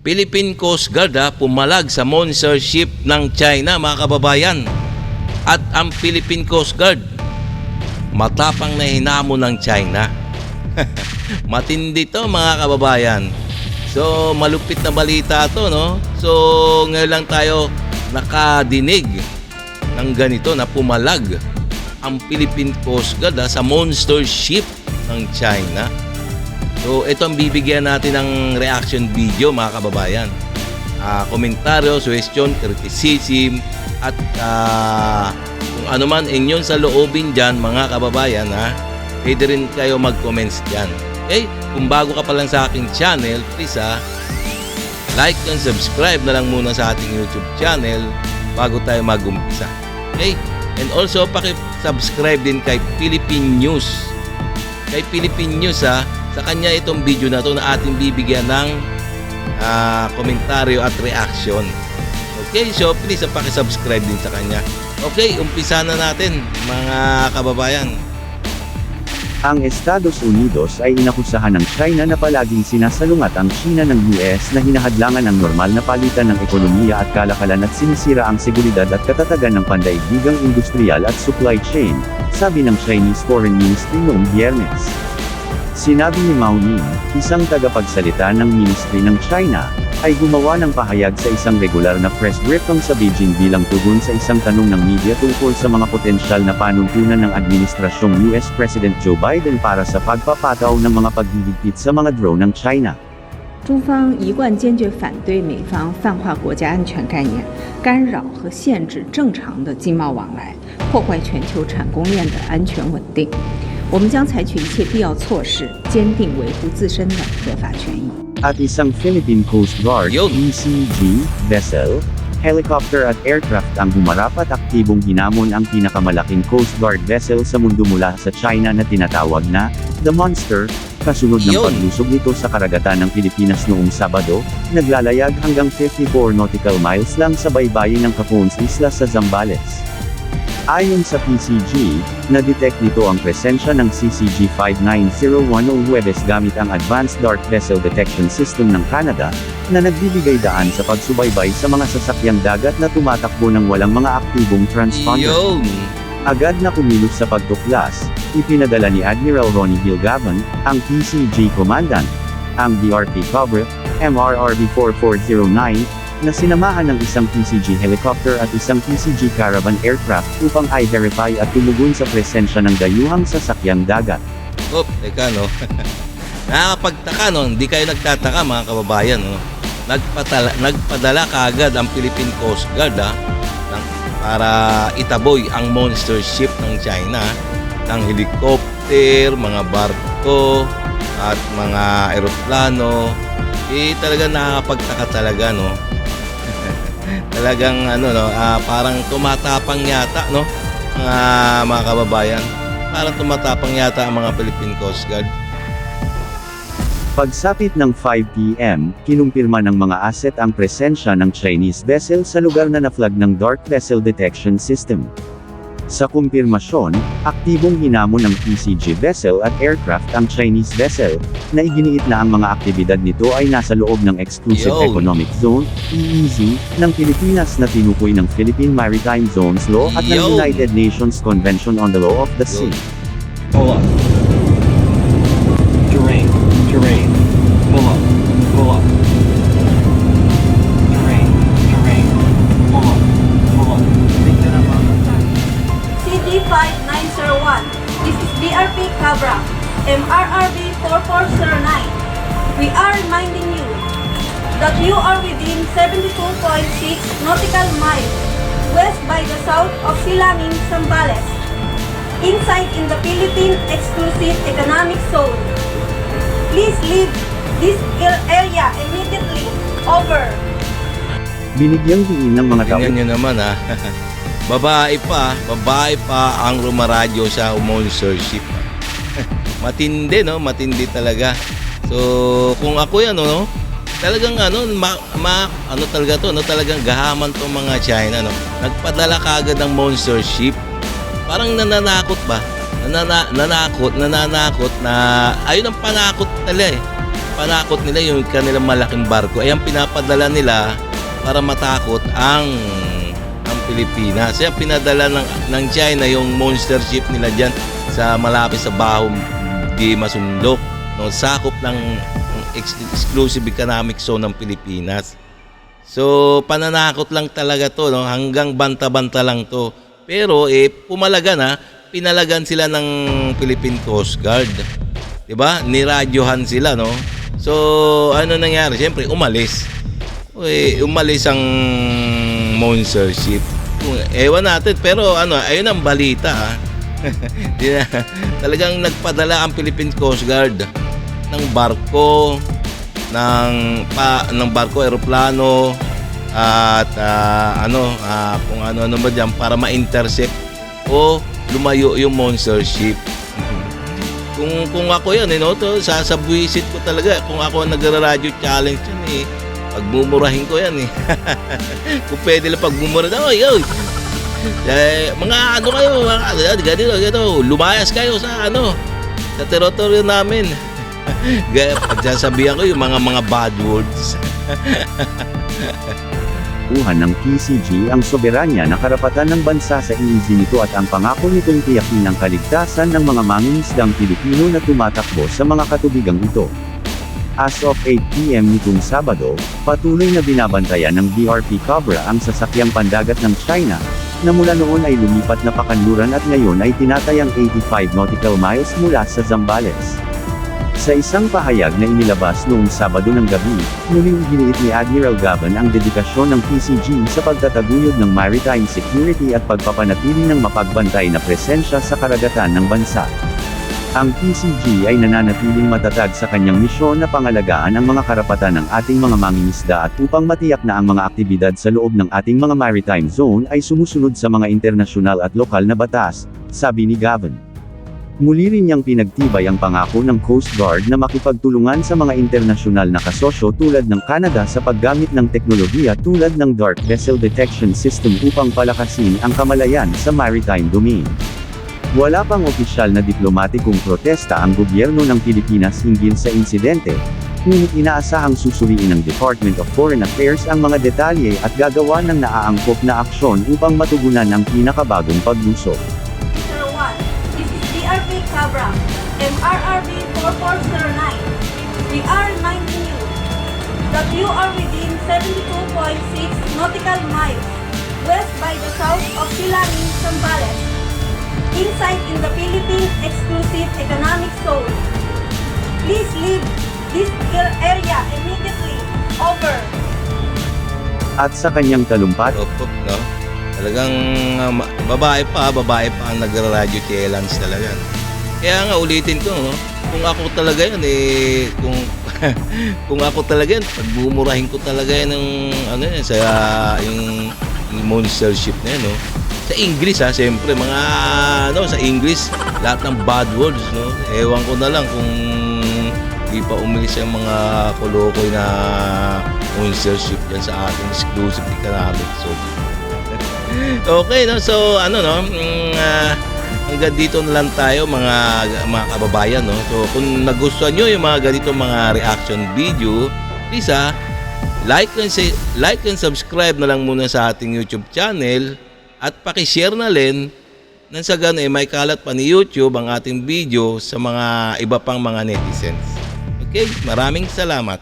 Philippine Coast Guard pumalag sa monster ship ng China, mga kababayan. At ang Philippine Coast Guard, matapang na hinamon ng China. Matindi to, mga kababayan. So malupit na balita to, no? So ngayon lang tayo nakadinig ng ganito na pumalag ang Philippine Coast Guard sa monster ship ng China. So ito ang bibigyan natin ng reaction video, mga kababayan. Komentaryo, suggestion, criticism at kung ano man inyong sa loobin dyan, mga kababayan, pwede rin kayo mag-comments dyan. Okay? Kung bago ka pa lang sa aking channel, please like and subscribe na lang muna sa ating YouTube channel bago tayo mag-umpisa. Okay? And also paki-subscribe din kay Philippine News. Kay Philippine News sa kanya itong video na to na ating bibigyan ng komentaryo at reaction. Okay, so please paki-subscribe din sa kanya. Okay, umpisa na natin, mga kababayan. Ang Estados Unidos ay inakusahan ng China na palaging sinasalungat ang China ng US na hinahadlangan ang normal na palitan ng ekonomiya at kalakalan at sinisira ang seguridad at katatagan ng pandaigdigang industrial at supply chain, sabi ng Chinese Foreign Ministry noong Biyernes. Sinabi ni Mao Ning, isang tagapagsalita ng Ministry ng China, ay gumawa ng pahayag sa isang regular na press briefing sa Beijing bilang tugon sa isang tanong ng media tungkol sa mga potensyal na panuntunan ng administrasyong US President Joe Biden para sa pagpapataw ng mga paghihigpit sa mga drone ng China. 中方一贯坚决反对美方泛化国家安全概念，干扰和限制正常的经贸往来，破坏全球产供链的安全稳定。我们将采取一切必要措施，坚定维护自身的合法权益。 At isang Philippine Coast Guard PCG vessel, helicopter at aircraft ang humarap at aktibong hinamon ang pinakamalaking Coast Guard vessel sa mundo mula sa China na tinatawag na The Monster, kasunod ng paglusog nito sa karagatan ng Pilipinas noong Sabado, naglalayag hanggang 54 nautical miles lang sa baybayin ng Capones Isla sa Zambales. Ayon sa PCG, na-detect nito ang presensya ng CCG-5901 noong Huwebes gamit ang Advanced Dark Vessel Detection System ng Canada, na nagbibigay daan sa pagsubaybay sa mga sasakyang dagat na tumatakbo ng walang mga aktibong transponder. Agad na kumilos sa pagtuklas, ipinadala ni Admiral Ronnie Gilgavan, ang PCG Commandant, ang BRP Cobra, MRRB 4409, na sinamahan ng isang PCG helicopter at isang PCG caravan aircraft upang i-verify at tumugon sa presensya ng dayuhang sasakyang dagat. Teka, no? Nakakapagtaka, no? Hindi kayo nagtataka, mga kababayan, no? Nagpadala kaagad ang Philippine Coast Guard para itaboy ang monster ship ng China, ng helicopter, mga barko at mga eroplano. Talaga nakakapagtaka talaga, no? Talagang parang tumatapang yata, no? Mga kababayan, parang tumatapang yata ang mga Philippine Coast Guard. Pagsapit ng 5 PM, kinumpirma ng mga asset ang presensya ng Chinese vessel sa lugar na na-flag ng Dark Vessel Detection System. Sa kumpirmasyon, aktibong hinamon ng PCG vessel at aircraft ang Chinese vessel, na iginiit na ang mga aktibidad nito ay nasa loob ng Exclusive Economic Zone, EEZ, ng Pilipinas na tinukoy ng Philippine Maritime Zones Law at ng United Nations Convention on the Law of the Sea. Pull up. Terrain. Pull up. Terrain. Pull up. CD-5901. This is BRP Cabra, MRRB 4409. We are reminding you that you are within 72.6 nautical miles west by the south of Silangin, Zambales, inside in the Philippine Exclusive Economic Zone. Please leave this area immediately. Over. Binigyang diin ng mga tao. Tingnan nyo naman, babae pa ang rumaradyo sa monster ship. Matindi, no? Matindi talaga. So, kung ako yan, no? Talagang talaga to, no? Talagang gahaman tong mga China, no? Nagpadala kaagad ng monster ship. Parang nananakot ba? Nananakot na ayun ang panakot talaga panakot nila yung kanilang malaking barko ay ang pinapadala nila para matakot ang Pilipinas. Kaya pinadala ng China yung monster ship nila dyan sa malapit sa Baho di Masinloc, no, sakop ng exclusive economic zone ng Pilipinas. So pananakot lang talaga to, no, hanggang banta-banta lang to. Pero pumalaga na, pinalagan sila ng Philippine Coast Guard. 'Di ba? Niradyohan sila, no. So ano nangyari? Siyempre umalis. Umalis ang monster ship. Ewan natin, pero ayun ang balita, ha. Talagang nagpadala ang Philippine Coast Guard ng barko, ng barko, eroplano, at kung ano ba diyan para ma-intercept o lumayo yung monster ship. Kung ako yan, to sasabuisit ko talaga. Kung ako nagra-radio challenge yan, pagmumurahin ko yan, kung pwede lang pagmumurahin, mga kayo, mga ganito, lumayas kayo sa sa teritoryo namin. Pagsasabihan ko yung mga bad words. Uhan ng PCG ang soberanya na karapatan ng bansa sa iizin nito at ang pangako nitong tiyakin ang kaligtasan ng mga mangingisdang Pilipino na tumatakbo sa mga katubigang ito. As of 8 PM nitong Sabado, patuloy na binabantayan ng BRP Cobra ang sasakyang pandagat ng China, na mula noon ay lumipat na pakanluran at ngayon ay tinatayang 85 nautical miles mula sa Zambales. Sa isang pahayag na inilabas noong Sabado ng gabi, muling giniit ni Admiral Gaban ang dedikasyon ng PCG sa pagtataguyod ng maritime security at pagpapanatili ng mapagbantay na presensya sa karagatan ng bansa. Ang PCG ay nananatiling matatag sa kanyang misyon na pangalagaan ang mga karapatan ng ating mga mangingisda at upang matiyak na ang mga aktibidad sa loob ng ating mga maritime zone ay sumusunod sa mga internasyonal at lokal na batas, sabi ni Gavan. Muli rin niyang pinagtibay ang pangako ng Coast Guard na makipagtulungan sa mga internasyonal na kasosyo tulad ng Canada sa paggamit ng teknolohiya tulad ng Dark Vessel Detection System upang palakasin ang kamalayan sa maritime domain. Wala pang opisyal na diplomatikong protesta ang gobyerno ng Pilipinas hinggil sa insidente, ngunit inaasahang susuriin ng Department of Foreign Affairs ang mga detalye at gagawa ng naaangkop na aksyon upang matugunan ang pinakabagong paglusok. Mr. 1, this is BRP Cabra, MRRB 4409. We are reminding you that you are within 72.6 nautical miles west by the south of Silangin, Zambales, inside in the Philippine Exclusive Economic Zone. Please leave this area immediately. Over. At sa kanyang talumpat, Opo, no? Talagang babae pa ang nagra-radio challenge talaga. Kaya nga ulitin ko, no? Kung ako talaga yan, kung ako talaga yan, pagbumurahin ko talaga yan ng sa yung monster ship na yan, no? Sa English, siyempre sa English lahat ng bad words, no. Ewan ko na lang kung di pa umilis yung mga kolokoy na monster ship yan sa ating exclusive economic zone. Okay, no. So hanggang dito na lang tayo mga kababayan, no. So kung nagustuhan nyo yung mga ganito mga reaction video, please like and subscribe na lang muna sa ating YouTube channel. At paki-share na rin nang sa ganun may kalat pa ni YouTube ang ating video sa mga iba pang mga netizens. Okay, maraming salamat.